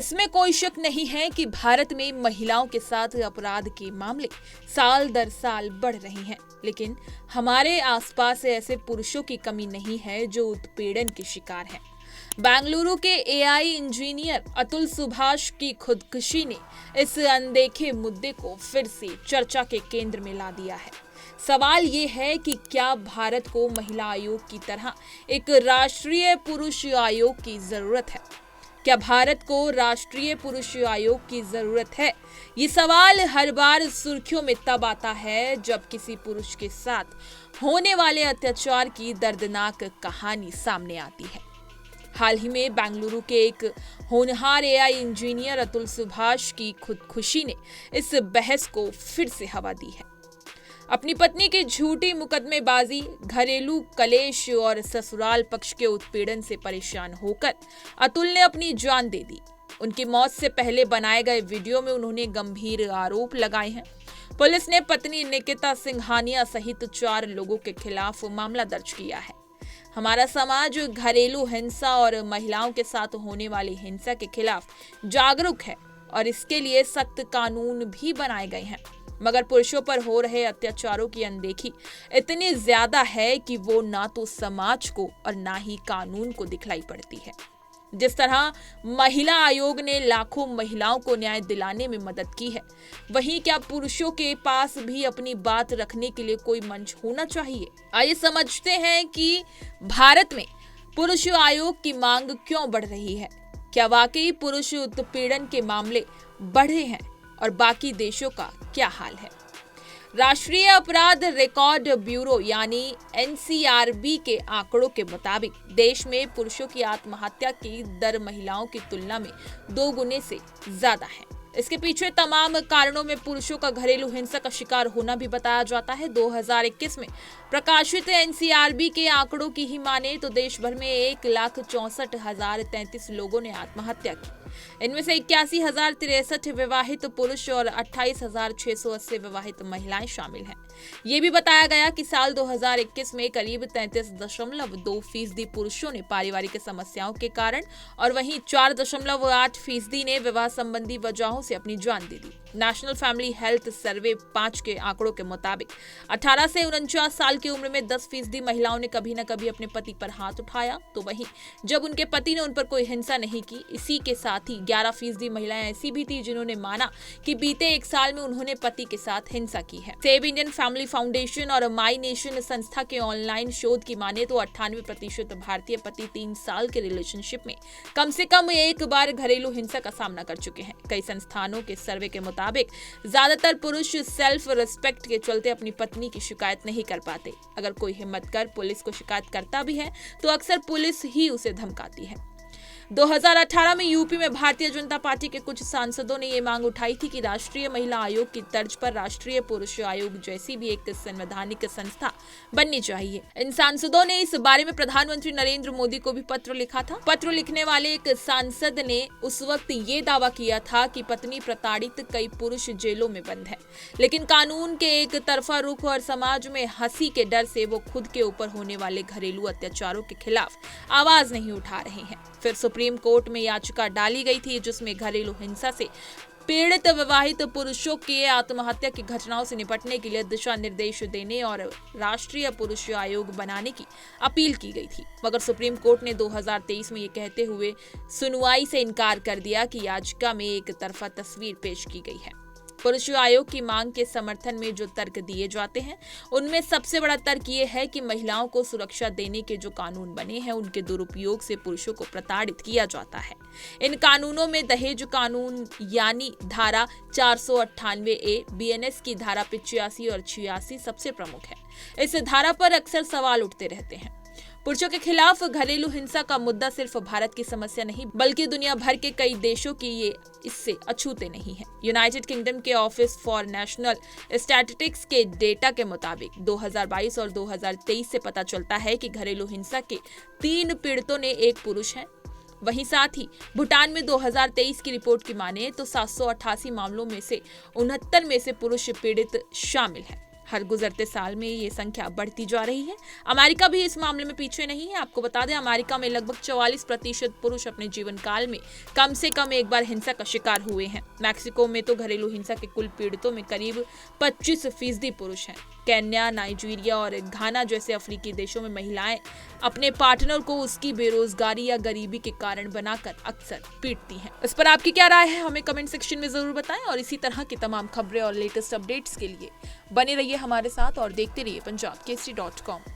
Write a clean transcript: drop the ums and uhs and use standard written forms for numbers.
इसमें कोई शक नहीं है कि भारत में महिलाओं के साथ अपराध के मामले साल दर साल बढ़ रहे हैं, लेकिन हमारे आसपास ऐसे पुरुषों की कमी नहीं है जो उत्पीड़न के शिकार हैं। बेंगलुरु के एआई इंजीनियर अतुल सुभाष की खुदकुशी ने इस अनदेखे मुद्दे को फिर से चर्चा के केंद्र में ला दिया है। सवाल ये है कि क्या भारत को महिला आयोग की तरह एक राष्ट्रीय पुरुष आयोग की जरूरत है? क्या भारत को राष्ट्रीय पुरुष आयोग की जरूरत है? ये सवाल हर बार सुर्खियों में तब आता है जब किसी पुरुष के साथ होने वाले अत्याचार की दर्दनाक कहानी सामने आती है। हाल ही में बेंगलुरु के एक होनहार एआई इंजीनियर अतुल सुभाष की खुदकुशी ने इस बहस को फिर से हवा दी है। अपनी पत्नी की झूठी मुकदमेबाजी, घरेलू कलेश और ससुराल पक्ष के उत्पीड़न से परेशान होकर अतुल ने अपनी जान दे दी। उनकी मौत से पहले बनाए गए वीडियो में उन्होंने गंभीर आरोप लगाए हैं। पुलिस ने पत्नी निकिता सिंघानिया सहित 4 लोगों के खिलाफ मामला दर्ज किया है। हमारा समाज घरेलू हिंसा और महिलाओं के साथ होने वाली हिंसा के खिलाफ जागरूक है और इसके लिए सख्त कानून भी बनाए गए हैं, मगर पुरुषों पर हो रहे अत्याचारों की अनदेखी इतनी ज्यादा है कि वो ना तो समाज को और ना ही कानून को दिखलाई पड़ती है। जिस तरह महिला आयोग ने लाखों महिलाओं को न्याय दिलाने में मदद की है, वहीं क्या पुरुषों के पास भी अपनी बात रखने के लिए कोई मंच होना चाहिए? आइए समझते हैं कि भारत में पुरुष आयोग की मांग क्यों बढ़ रही है। क्या वाकई पुरुष उत्पीड़न के मामले बढ़े हैं और बाकी देशों का क्या हाल है? राष्ट्रीय अपराध रिकॉर्ड ब्यूरो यानी एनसीआरबी के आंकड़ों के मुताबिक देश में पुरुषों की आत्महत्या की दर महिलाओं की तुलना में 2 गुने से ज्यादा है। इसके पीछे तमाम कारणों में पुरुषों का घरेलू हिंसा का शिकार होना भी बताया जाता है। 2021 में प्रकाशित एनसीआरबी के आंकड़ों की ही माने तो देश भर में 1,64,033 लोगों ने आत्महत्या की। इनमें से 81,063 विवाहित पुरुष और 28,680 विवाहित महिलाएं शामिल हैं। ये भी बताया गया कि साल 2021 में करीब 33.2% पुरुषों ने पारिवारिक समस्याओं के कारण और वहीं 4.8% ने विवाह संबंधी वजहों से अपनी जान दे दी। नेशनल फैमिली हेल्थ सर्वे 5 के आंकड़ों के मुताबिक 18 से 49 साल की उम्र में 10% महिलाओं ने कभी न कभी अपने पति पर हाथ उठाया, तो वहीं जब उनके पति ने उन पर कोई हिंसा नहीं की, इसी के साथ ही 11% महिलाएं ऐसी भी थी जिन्होंने माना कि बीते 1 साल में उन्होंने पति के साथ हिंसा की है। सेव इंडियन फैमिली फाउंडेशन और माई नेशन संस्था के ऑनलाइन शोध की माने तो 98% भारतीय पति 3 साल के रिलेशनशिप में कम से कम एक बार घरेलू हिंसा का सामना कर चुके हैं। कई संस्थानों के सर्वे के मुताबिक ज्यादातर पुरुष सेल्फ रिस्पेक्ट के चलते अपनी पत्नी की शिकायत नहीं कर पाते। अगर कोई हिम्मत कर पुलिस को शिकायत करता भी है तो अक्सर पुलिस ही उसे धमकाती है। 2018 में यूपी में भारतीय जनता पार्टी के कुछ सांसदों ने ये मांग उठाई थी कि राष्ट्रीय महिला आयोग की तर्ज पर राष्ट्रीय पुरुष आयोग जैसी भी एक संवैधानिक संस्था बननी चाहिए। इन सांसदों ने इस बारे में प्रधानमंत्री नरेंद्र मोदी को भी पत्र लिखा था। पत्र लिखने वाले एक सांसद ने उस वक्त ये दावा किया था कि पत्नी प्रताड़ित, कई पुरुष जेलों में बंद है, लेकिन कानून के एक तरफा रुख और समाज में हंसी के डर से वो खुद के ऊपर होने वाले घरेलू अत्याचारों के खिलाफ आवाज नहीं उठा रहे हैं। फिर सुप्रीम कोर्ट में याचिका डाली गई थी जिसमें घरेलू हिंसा से पीड़ित विवाहित पुरुषों के आत्महत्या की घटनाओं से निपटने के लिए दिशा निर्देश देने और राष्ट्रीय पुरुष आयोग बनाने की अपील की गई थी, मगर सुप्रीम कोर्ट ने 2023 में ये कहते हुए सुनवाई से इनकार कर दिया कि याचिका में एक तरफा तस्वीर पेश की गई है। पुरुष आयोग की मांग के समर्थन में जो तर्क दिए जाते हैं उनमें सबसे बड़ा तर्क ये है कि महिलाओं को सुरक्षा देने के जो कानून बने हैं उनके दुरुपयोग से पुरुषों को प्रताड़ित किया जाता है। इन कानूनों में दहेज कानून यानी धारा 498A, बीएनएस की धारा 85 और 86 सबसे प्रमुख है। इस धारा पर अक्सर सवाल उठते रहते हैं। पुरुषों के खिलाफ घरेलू हिंसा का मुद्दा सिर्फ भारत की समस्या नहीं बल्कि दुनिया भर के कई देशों की ये इससे अछूते नहीं है। यूनाइटेड किंगडम के ऑफिस फॉर नेशनल स्टैटिस्टिक्स के डेटा के मुताबिक 2022 और 2023 से पता चलता है कि घरेलू हिंसा के 3 पीड़ितों ने 1 पुरुष है। वहीं साथ ही भूटान में 2023 की रिपोर्ट की माने तो 788 मामलों में से 69 में से पुरुष पीड़ित शामिल है। हर गुजरते साल में ये संख्या बढ़ती जा रही है। अमेरिका भी इस मामले में पीछे नहीं है। आपको बता दें, अमेरिका में लगभग 44% पुरुष अपने जीवन काल में कम से कम एक बार हिंसा का शिकार हुए हैं। मैक्सिको में तो घरेलू हिंसा के कुल पीड़ितों में करीब 25% पुरुष हैं। केन्या, नाइजीरिया और घाना जैसे अफ्रीकी देशों में महिलाएं अपने पार्टनर को उसकी बेरोजगारी या गरीबी के कारण बनाकर अक्सर पीटती हैं। इस पर आपकी क्या राय है, हमें कमेंट सेक्शन में जरूर बताएं। और इसी तरह की तमाम खबरें और लेटेस्ट अपडेट्स के लिए बने रहिए हमारे साथ और देखते रहिए punjabkesari.com।